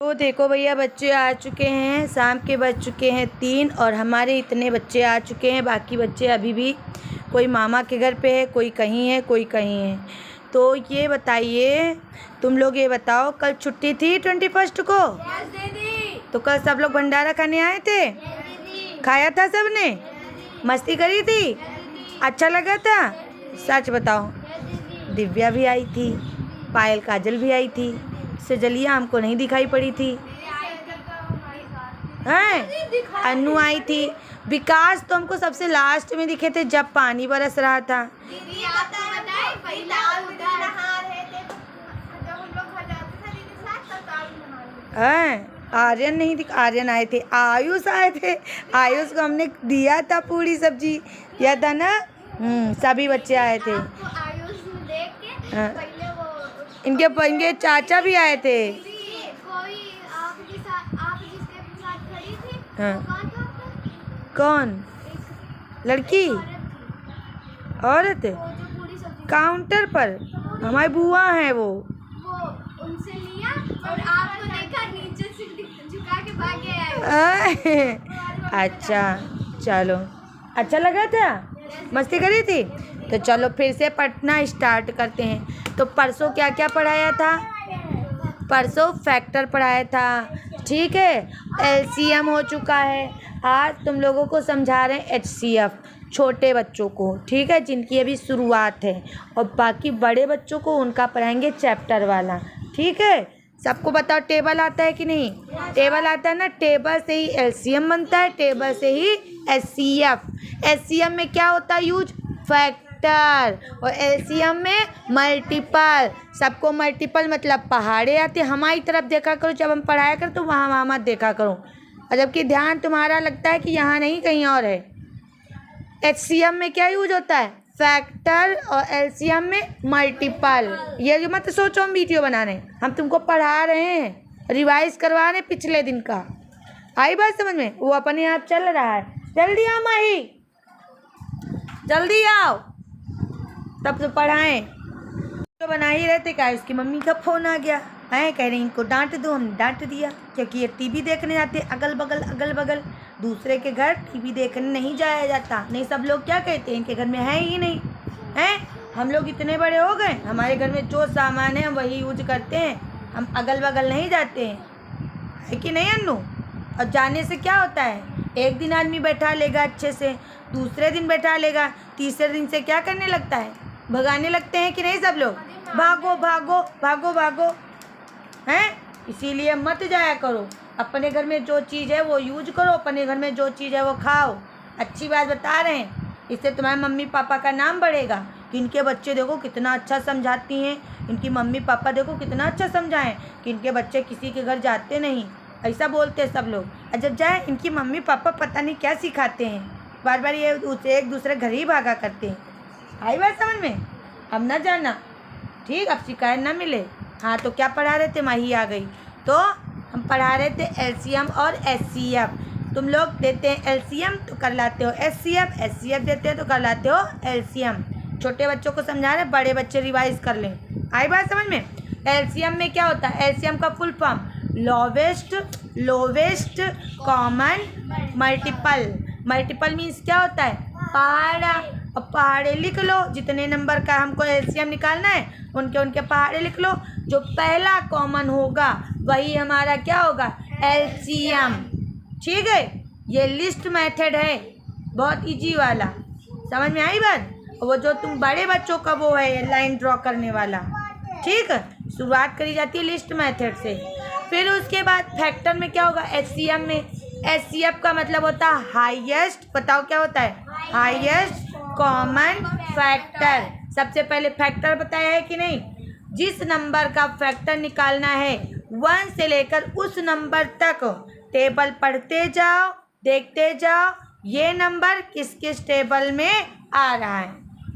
तो देखो भैया, बच्चे आ चुके हैं, शाम के बज चुके हैं 3 और हमारे इतने बच्चे आ चुके हैं। बाकी बच्चे अभी भी कोई मामा के घर पे है, कोई कहीं है, कोई कहीं है। तो ये बताइए, तुम लोग ये बताओ, कल छुट्टी थी 21 को? तो कल सब लोग भंडारा खाने आए थे? खाया था सबने? मस्ती करी थी? अच्छा लगा था? सच बताओ। दिव्या भी आई थी, पायल काजल भी आई थी, सजलिया हमको नहीं दिखाई पड़ी थी। हैं? अनु आई थी। विकास तो हमको सबसे लास्ट में दिखे थे जब पानी बरस रहा था। हैं? आर्यन नहीं दिखा, आर्यन आए थे, आयुष आए थे। आयुष को हमने दिया था पूरी सब्जी, दिया था ना। सभी बच्चे आए थे। इनके चाचा भी आए थे। हाँ। कौन? लड़की? औरत? काउंटर पर हमारी बुआ है वो। उनसे लिया और आपको देखा, नीचे से झुका के भाग गया। अच्छा, चलो, अच्छा लगा था? मस्ती करी थी? तो चलो फिर से पढ़ना स्टार्ट करते हैं। तो परसों क्या क्या पढ़ाया था? परसों फैक्टर पढ़ाया था, ठीक है। एलसीएम हो चुका है। आज तुम लोगों को समझा रहे हैं एचसीएफ, छोटे बच्चों को, ठीक है, जिनकी अभी शुरुआत है। और बाकी बड़े बच्चों को उनका पढ़ाएंगे चैप्टर वाला, ठीक है। सबको बताओ, टेबल आता है कि नहीं? टेबल आता है ना। टेबल से ही एलसीएम बनता है, टेबल से ही एचसीएफ। एचसीएम में क्या होता है यूज? फैक्टर। और एलसीएम में मल्टीपल। सबको मल्टीपल मतलब पहाड़े आते। हमारी तरफ देखा करो, जब हम पढ़ाया करो तो वहाँ मत देखा करो, और जबकि ध्यान तुम्हारा लगता है कि यहाँ नहीं कहीं और है। एचसीएम में क्या यूज होता है? फैक्टर। और एलसीएम में मल्टीपल। ये मत सोचो हम वीडियो बना रहे हैं, हम तुमको पढ़ा रहे हैं, रिवाइज करवा रहे हैं पिछले दिन का। आई बात समझ में? वो अपने आप चल रहा है। जल्दी आओ माही, जल्दी आओ, तब तो पढ़ाएं। तो बना ही रहते क्या, उसकी मम्मी का फ़ोन आ गया है, कह रही इनको डांट दो। हम डांट दिया, क्योंकि ये टीवी देखने जाते अगल बगल। दूसरे के घर टीवी देखने नहीं जाया जाता। नहीं, सब लोग क्या कहते हैं, इनके घर में है ही नहीं है। हम लोग इतने बड़े हो गए, हमारे घर में जो सामान है हम वही यूज करते हैं, हम अगल बगल नहीं जाते हैं, है कि नहीं अन्नू? और जाने से क्या होता है, एक दिन आदमी बैठा लेगा अच्छे से, दूसरे दिन बैठा लेगा, तीसरे दिन से क्या करने लगता है, भगाने लगते हैं कि नहीं सब लोग? भागो भागो भागो भागो, हैं? इसीलिए मत जाया करो। अपने घर में जो चीज़ है वो यूज करो, अपने घर में जो चीज़ है वो खाओ। अच्छी बात बता रहे हैं, इससे तुम्हारे मम्मी पापा का नाम बढ़ेगा कि इनके बच्चे देखो कितना अच्छा समझाती हैं, इनकी मम्मी पापा देखो कितना अच्छा समझाएं कि इनके बच्चे किसी के घर जाते नहीं, ऐसा बोलते हैं सब लोग। और जब जाए इनकी मम्मी पापा पता नहीं क्या सिखाते हैं, बार बार ये एक दूसरे घर ही भागा करते हैं। आई बात समझ में? अब ना जाना, ठीक? अब शिकायत ना मिले। हाँ, तो क्या पढ़ा रहे थे? माही आ गई। तो हम पढ़ा रहे थे एलसीएम और एचसीएफ। तुम लोग देते हैं एलसीएम तो कर लाते हो एचसीएफ, एचसीएफ देते हैं तो कर लाते हो एलसीएम। छोटे बच्चों को समझा रहे, बड़े बच्चे रिवाइज कर लें। आई बात समझ में? एलसीएम में क्या होता है? एलसीएम का full form lowest common multiple. Multiple means क्या होता है? पहाड़ा। और पहाड़े लिख लो, जितने नंबर का हमको एलसीएम निकालना है उनके पहाड़े लिख लो। जो पहला कॉमन होगा वही हमारा क्या होगा? एलसीएम, ठीक है। ये लिस्ट मेथड है, बहुत इजी वाला, समझ में आई बात? वो जो तुम बड़े बच्चों का वो है लाइन ड्रॉ करने वाला, ठीक है। शुरुआत करी जाती है लिस्ट मेथड से। फिर उसके बाद फैक्टर में क्या होगा? एचसीएम में एचसीएफ का मतलब होता है हाईएस्ट। बताओ क्या होता है? Highest common factor. सबसे पहले फैक्टर बताया है कि नहीं? जिस नंबर का फैक्टर निकालना है 1 से लेकर उस नंबर तक टेबल पढ़ते जाओ, देखते जाओ, ये नंबर किस किस टेबल में आ रहा है।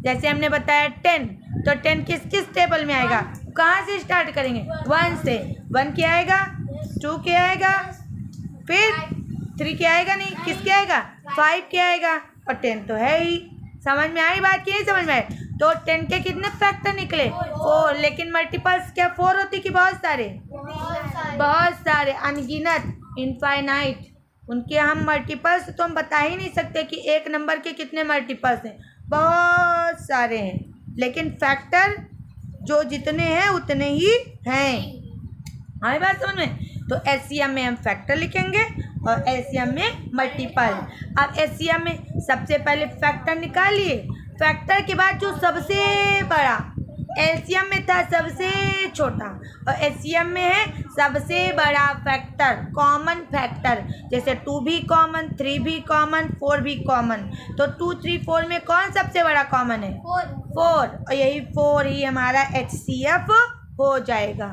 जैसे हमने बताया 10, तो 10 किस किस टेबल में आएगा? कहाँ से स्टार्ट करेंगे? 1 से। 1 क्या आएगा, 2 क्या आएगा, फिर 3 क्या आएगा, नहीं किसके आएगा, 5 क्या आएगा, और 10 तो है ही। समझ में आई बात कि नहीं समझ में आए? तो 10 के कितने फैक्टर निकले? 4। लेकिन मल्टीपल्स क्या 4 होती कि बहुत सारे? बहुत सारे, अनगिनत, इनफाइनाइट, उनके हम मल्टीपल्स तो हम बता ही नहीं सकते कि एक नंबर के कितने मल्टीपल्स हैं, बहुत सारे हैं। लेकिन फैक्टर जो जितने हैं उतने ही हैं। आई बात समझ में? तो एचसीएम में हम फैक्टर लिखेंगे और एलसीएम में मल्टीपल। अब एचसीएम में सबसे पहले फैक्टर निकालिए, फैक्टर के बाद जो सबसे बड़ा, एलसीएम में था सबसे छोटा और एचसीएम में है सबसे बड़ा फैक्टर, कॉमन फैक्टर। जैसे 2 भी कॉमन, 3 भी कॉमन, 4 भी कॉमन। तो 2, 3, 4 में कौन सबसे बड़ा कॉमन है? 4। और यही 4 ही हमारा एचसीएफ हो जाएगा।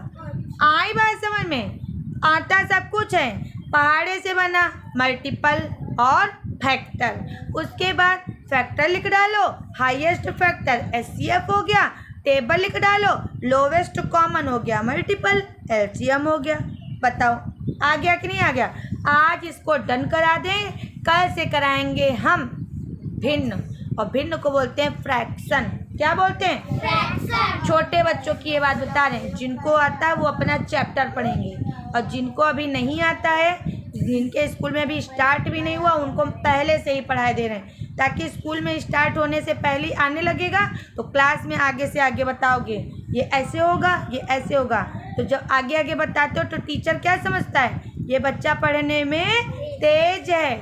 आई बात समझ में? आटा सब कुछ है, पहाड़े से बना, मल्टीपल और फैक्टर। उसके बाद फैक्टर लिख डालो, हाईएस्ट फैक्टर एचसीएफ हो गया, टेबल लिख डालो, लोवेस्ट कॉमन हो गया मल्टीपल, एलसीएम हो गया। बताओ आ गया कि नहीं आ गया? आज इसको डन करा दें, कल से कराएंगे हम भिन्न, और भिन्न को बोलते हैं फ्रैक्शन। क्या बोलते हैं? फ्रैक्शन। छोटे बच्चों की ये बात बता रहे हैं, जिनको आता है वो अपना चैप्टर पढ़ेंगे, और जिनको अभी नहीं आता है, जिनके स्कूल में अभी स्टार्ट भी नहीं हुआ, उनको पहले से ही पढ़ाई दे रहे हैं, ताकि स्कूल में स्टार्ट होने से पहले ही आने लगेगा तो क्लास में आगे से आगे बताओगे, ये ऐसे होगा, ये ऐसे होगा। तो जब आगे आगे बताते हो तो टीचर क्या समझता है? ये बच्चा पढ़ने में तेज है,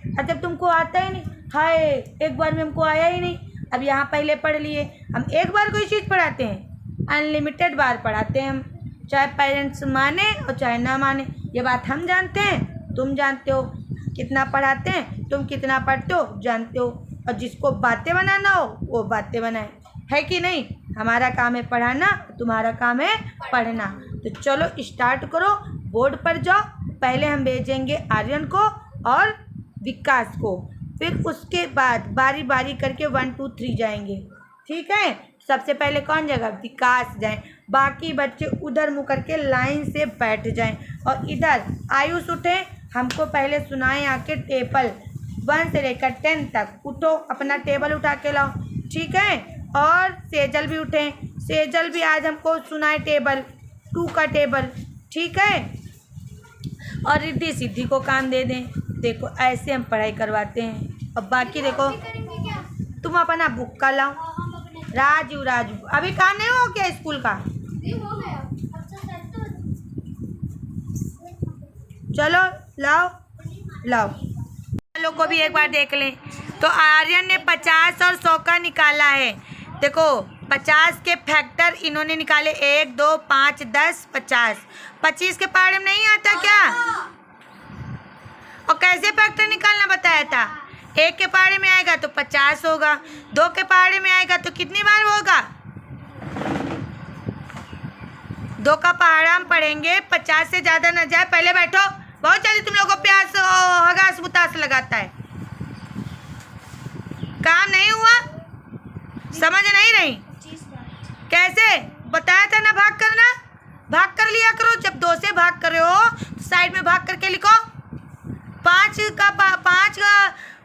और जब तुमको आता ही नहीं, हाय एक बार में हमको आया ही नहीं, अब यहाँ पहले पढ़ लिए। हम एक बार कोई चीज़ पढ़ाते हैं, अनलिमिटेड बार पढ़ाते हैं हम, चाहे पेरेंट्स माने और चाहे ना माने। ये बात हम जानते हैं, तुम जानते हो, कितना पढ़ाते हैं, तुम कितना पढ़ते हो जानते हो। और जिसको बातें बनाना हो वो बातें बनाए, है कि नहीं? हमारा काम है पढ़ाना, तुम्हारा काम है पढ़ना। तो चलो स्टार्ट करो, बोर्ड पर जाओ। पहले हम भेजेंगे आर्यन को और विकास को, फिर उसके बाद बारी बारी करके 1, 2, 3 जाएंगे, ठीक है? सबसे पहले कौन जाएगा? विकास जाए, बाकी बच्चे उधर मुँह करके लाइन से बैठ जाएं, और इधर आयुष उठे, हमको पहले सुनाए आके टेबल 1 से लेकर 10 तक। उठो, अपना टेबल उठा के लाओ, ठीक है? और सेजल भी उठे, सेजल भी आज हमको सुनाए टेबल 2 का टेबल, ठीक है? और रिद्धि सिद्धि को काम दे दें। देखो ऐसे हम पढ़ाई करवाते हैं। अब बाकी देखो, तुम अपना बुक का लाओ। राजू अभी काम नहीं हो क्या स्कूल का? चलो लाओ लोग को भी एक बार देख लें। तो आर्यन ने 50 और 100 का निकाला है। देखो 50 के फैक्टर इन्होंने निकाले, 1, 2, 5, 10, 50। 25 के पहाड़े में नहीं आता क्या? और कैसे फैक्टर निकालना बताया था? 1 के पहाड़े में आएगा तो 50 होगा, 2 के पहाड़े में आएगा तो कितनी बार होगा? 2 का पहाड़ा हम पढ़ेंगे, 50 से ज़्यादा न जाए। पहले बैठो, बहुत जल्दी तुम लोगों को प्यास हगास बुतास लगाता है। काम नहीं हुआ, समझ नहीं रही? कैसे बताया था ना, भाग करना, भाग कर लिया करो। जब 2 से भाग कर रहे हो तो साइड में भाग करके लिखो। 5 का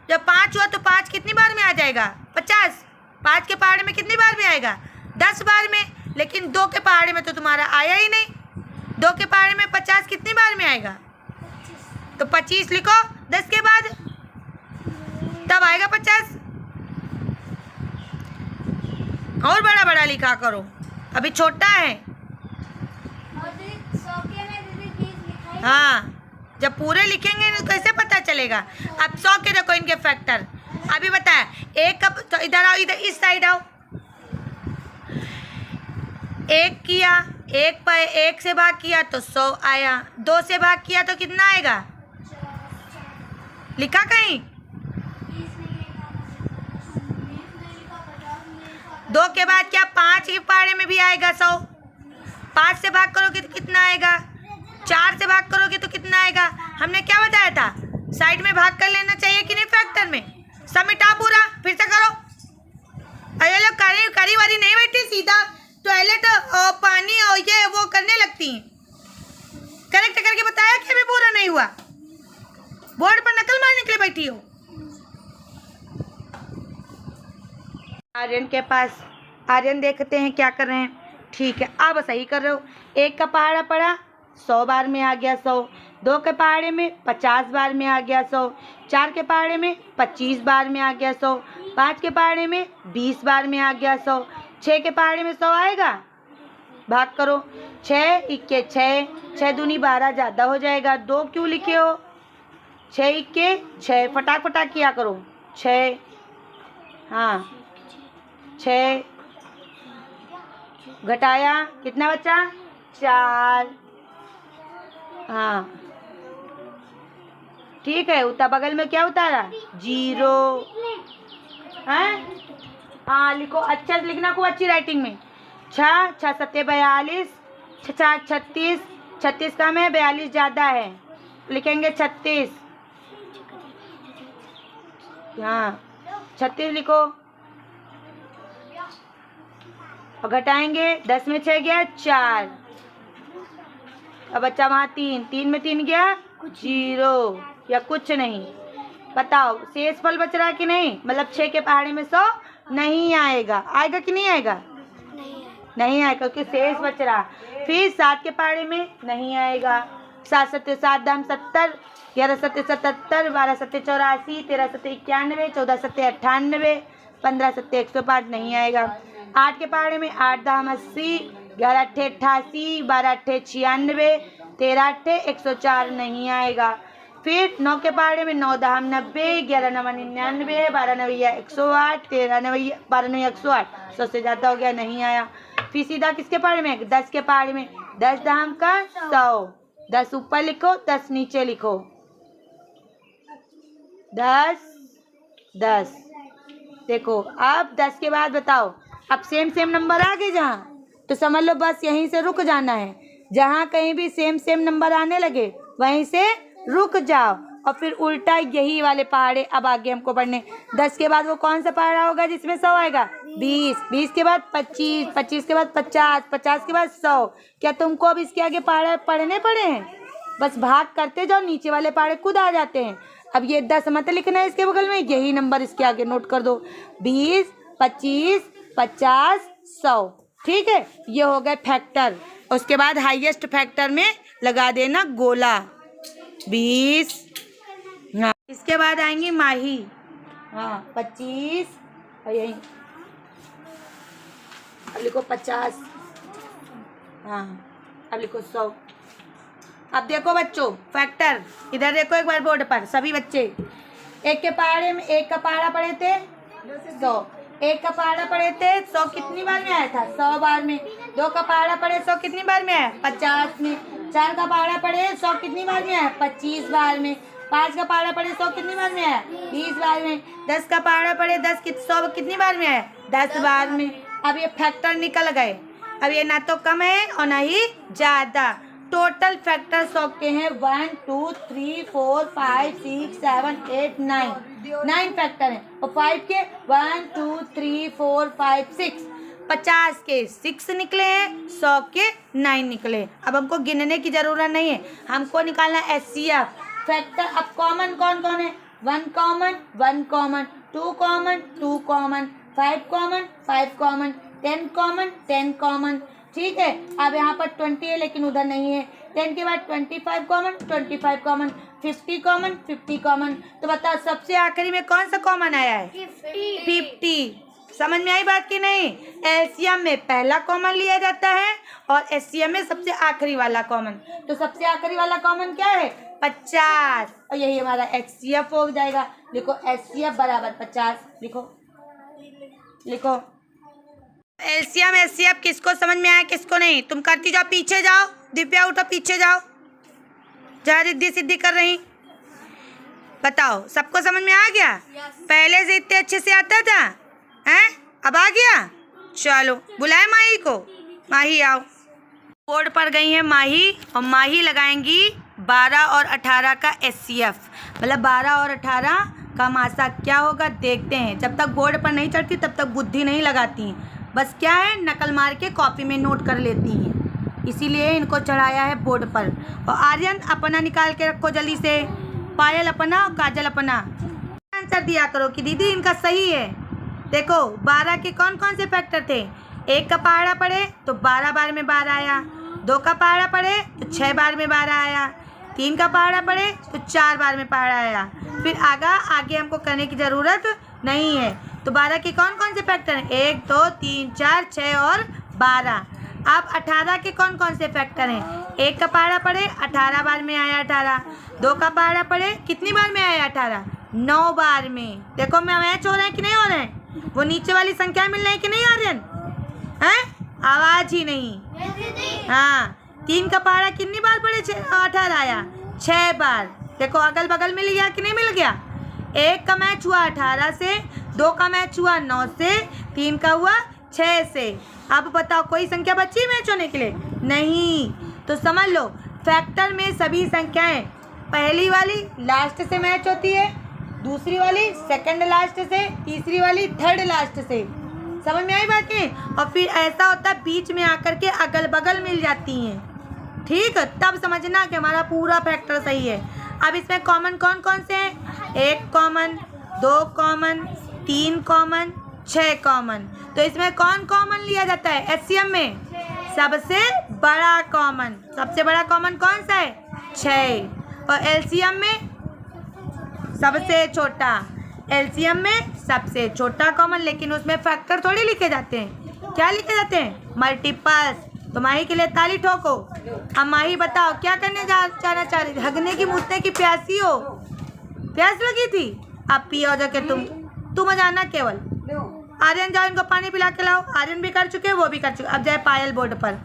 जब 5 हुआ तो 5 कितनी बार में आ जाएगा? 50। 5 के पहाड़े में कितनी बार में आएगा? 10 बार में। लेकिन 2 के पहाड़े में तो तुम्हारा आया ही नहीं। 2 के पहाड़े में 50 कितनी बार में आएगा? तो 25 लिखो 10 के बाद, तब आएगा 50। और बड़ा बड़ा लिखा करो, अभी छोटा है। हाँ, जब पूरे लिखेंगे तो कैसे पता चलेगा? अब 100 के देखो इनके फैक्टर अभी बताया। 1 कब, तो इधर आओ, इधर इस साइड आओ। 1 किया, 1 से भाग किया तो 100 आया। 2 से भाग किया तो कितना आएगा? लिखा कहीं? 2 के बाद क्या 5 के पहाड़े में भी आएगा 100। 5 से भाग करोगे तो कितना आएगा? 4 से भाग करोगे तो कितना आएगा? हमने क्या बताया था? साइड में भाग कर लेना चाहिए कि नहीं फैक्टर में? सब मिटा पूरा, फिर से करो। अरे लोग करी वारी नहीं बैठी, सीधा टॉयलेट और पानी और ये वो करने लगती हैं। करेक्ट करके बताया कि अभी पूरा नहीं हुआ, बोर्ड पर नकल मारने के लिए बैठी हो। आर्यन के पास, आर्यन देखते हैं क्या कर रहे हैं। ठीक है, अब सही कर रहे हो। 1 का पहाड़ा पड़ा, 100 बार में आ गया 100। 2 के पहाड़े में 50 बार में आ गया 100। 4 के पहाड़े में 25 बार में आ गया 100। 5 के पहाड़े में 20 बार में आ गया 100। 6 के पहाड़े में 100 आएगा, भाग करो। 6 इक्के 6, 6 दूनी 12 ज़्यादा हो जाएगा, 2 क्यों लिखे हो? 6 इक्के 6, फटाक फटाक किया करो। 6, हाँ 6 घटाया कितना बचा? 4, हाँ ठीक है। उतना बगल में क्या उतारा? 0 है। हाँ लिखो, अच्छा लिखना खूब अच्छी राइटिंग में। 6 6 7 42, 6 4 36, 36 कम है 42 ज़्यादा है, लिखेंगे 36। हाँ 36 लिखो और घटाएंगे। 10 में 6 गया 4, अब बच्चा वहाँ 3, 3 में 3 गया 0 या कुछ नहीं। बताओ शेष फल बच रहा कि नहीं? मतलब 6 के पहाड़े में 100 नहीं आएगा, आएगा कि नहीं आएगा? नहीं आएगा क्योंकि शेष बच रहा। फिर 7 के पहाड़े में नहीं आएगा। 7 7 7 दाम 70, 11 7 77, 12 7 84, 13 7 91, 14 7 98, 15 7 105 नहीं आएगा। 8 के पहाड़े में 8 दाम 80, 11 8 88, 12 8 96, 13 8 104 नहीं आएगा। फिर 9 के पहाड़े में 9 दाम 90, 11 9 99, 12 9 108, 13 9 12 9 108, 100 से ज़्यादा हो गया, नहीं आया। फिर सीधा किसके पहाड़े में? 10 के पहाड़े में 10 दाम का 100, 10 ऊपर लिखो 10 नीचे लिखो, 10 10। देखो अब 10 के बाद बताओ, अब सेम नंबर आ गए जहाँ, तो समझ लो बस यहीं से रुक जाना है। जहाँ कहीं भी सेम नंबर आने लगे वहीं से रुक जाओ और फिर उल्टा यही वाले पहाड़े अब आगे हमको पढ़ने। 10 के बाद वो कौन सा पहाड़ा होगा जिसमें 100 आएगा? 20, 20 के बाद 25, 25 के बाद 50, 50 के बाद 100। क्या तुमको अब इसके आगे पहाड़े पढ़ने पड़े हैं? बस भाग करते जाओ, नीचे वाले पहाड़े खुद आ जाते हैं। अब ये 10 मत लिखना है इसके बगल में, यही नंबर इसके आगे नोट कर दो, 20, 25, 50, 100। ठीक है, ये हो गए फैक्टर। उसके बाद हाईएस्ट फैक्टर में लगा देना गोला 20। हाँ इसके बाद आएंगी माही, हाँ 25 और यही अब लिखो 50, हाँ अब लिखो 100। अब देखो बच्चों फैक्टर, इधर देखो एक बार बोर्ड पर सभी बच्चे। एक के पहाड़े में एक का पहाड़ा पढ़े थे 100, एक का पहाड़ा पढ़े थे 100 कितनी बार में आया था? 100 बार में। 2 का पहाड़ा पढ़े 100 कितनी बार में आया? 50 में। 4 का पहाड़ा पढ़े 100 कितनी बार में आया? 25 बार में। 5 का पहाड़ा पढ़े 100 कितनी बार में आया? 20 बार में। 10 का पहाड़ा पढ़े 100 कितनी बार में आया? 10 बार में। अब ये फैक्टर निकल गए, अब ये ना तो कम है और ना ही ज़्यादा। टोटल फैक्टर 100 के हैं 1 2 3 4 5 6 7 8 9 फैक्टर हैं। और 5 के 1 2 3 4 5 6, 50 के 6 निकले हैं, 100 के 9 निकले। अब हमको गिनने की ज़रूरत नहीं है, हमको निकालना HCF फैक्टर। अब कॉमन कौन कौन है? 1 common 1 common, 2 common 2 common, 5 common 5 common, 10 common 10 common. ठीक है, अब यहाँ पर 20 है लेकिन उधर नहीं है। 10 के बाद 25 कॉमन 25 कॉमन, 50 कॉमन 50 कॉमन। तो बताओ सबसे आखिरी में कौन सा कॉमन आया है? 50। समझ में आई बात की नहीं? एलसीएम में पहला कॉमन लिया जाता है और एचसीएफ में सबसे आखिरी वाला कॉमन। तो सबसे आखिरी वाला कॉमन क्या है? 50, और यही हमारा एचसीएफ हो जाएगा। लिखो एचसीएफ बराबर 50। लिखो एलसीएम एचसीएफ किसको समझ में आया किसको नहीं? तुम करती जाओ, पीछे जाओ, दिव्या उठो पीछे जाओ, जहाँ रिद्धि सिद्धि कर रही। बताओ सबको समझ में आ गया? पहले से इतने अच्छे से आता था हैं, अब आ गया? चलो बुलाए माही को, माही आओ। बोर्ड पर गई है माही और माही लगाएंगी 12 और 18 का एचसीएफ। मतलब 12 और 18 का मासा क्या होगा देखते हैं। जब तक बोर्ड पर नहीं चढ़ती तब तक बुद्धि नहीं लगाती हैं, बस क्या है नकल मार के कॉपी में नोट कर लेती हैं, इसीलिए इनको चढ़ाया है बोर्ड पर। और आर्यन अपना निकाल के रखो जल्दी से, पायल अपना और काजल अपना। आंसर दिया करो कि दीदी इनका सही है। देखो 12 के कौन कौन से फैक्टर थे? एक का पहाड़ा पड़े तो 12 बार में 12 आया, 2 का पहाड़ा पढ़े तो 6 बार में 12 आया, 3 का पहाड़ा पढ़े तो 4 बार में पहाड़ा आया। फिर आगे हमको करने की ज़रूरत नहीं है। तो 12 के कौन कौन से फैक्टर हैं? 1 2 3 4 6 और 12। अब 18 के कौन कौन से फैक्टर हैं? 1 का पहाड़ा पढ़े 18 बार में आया 18, 2 का पहाड़ा पढ़े कितनी बार में आया 18? 9 बार में। देखो मैं मैच हो रहे हैं कि नहीं हो रहे हैं? वो नीचे वाली संख्या मिल रही है कि नहीं आर्यन? हैं? आवाज़ ही नहीं। हाँ, 3 का पहाड़ा कितनी बार पढ़े? 18 आया 6 बार। देखो अगल बगल मिल गया कि नहीं मिल गया? 1 का मैच हुआ 18 से, 2 का मैच हुआ 9 से, 3 का हुआ 6 से। अब बताओ कोई संख्या बची मैच होने के लिए? नहीं। तो समझ लो फैक्टर में सभी संख्याएं पहली वाली लास्ट से मैच होती है, दूसरी वाली सेकंड लास्ट से, तीसरी वाली थर्ड लास्ट से। समझ में आई बात नहीं? और फिर ऐसा होता है बीच में आकर के अगल बगल मिल जाती हैं। ठीक है, तब समझना कि हमारा पूरा फैक्टर सही है। अब इसमें कॉमन कौन कौन से हैं? 1 कॉमन, 2 कॉमन, 3 कॉमन, 6 कॉमन। तो इसमें कौन कॉमन लिया जाता है? एचसीएम में सबसे बड़ा कॉमन। सबसे बड़ा कॉमन कौन सा है? 6। और एलसीएम में सबसे छोटा। एलसीएम में सबसे छोटा कॉमन, लेकिन उसमें फैक्टर थोड़ी लिखे जाते हैं। क्या लिखे जाते हैं? मल्टीपल्स। तो माही के लिए ताली ठोको। अब माही बताओ क्या करने जाना चाह रही थी? हगने की मुझसे की प्यासी हो? प्यास लगी थी? अब पियो जाके तुम जाना केवल। आर्यन जाओ इनको पानी पिला के लाओ। आर्यन भी कर चुके, वो भी कर चुके। अब जाए पायल बोर्ड पर।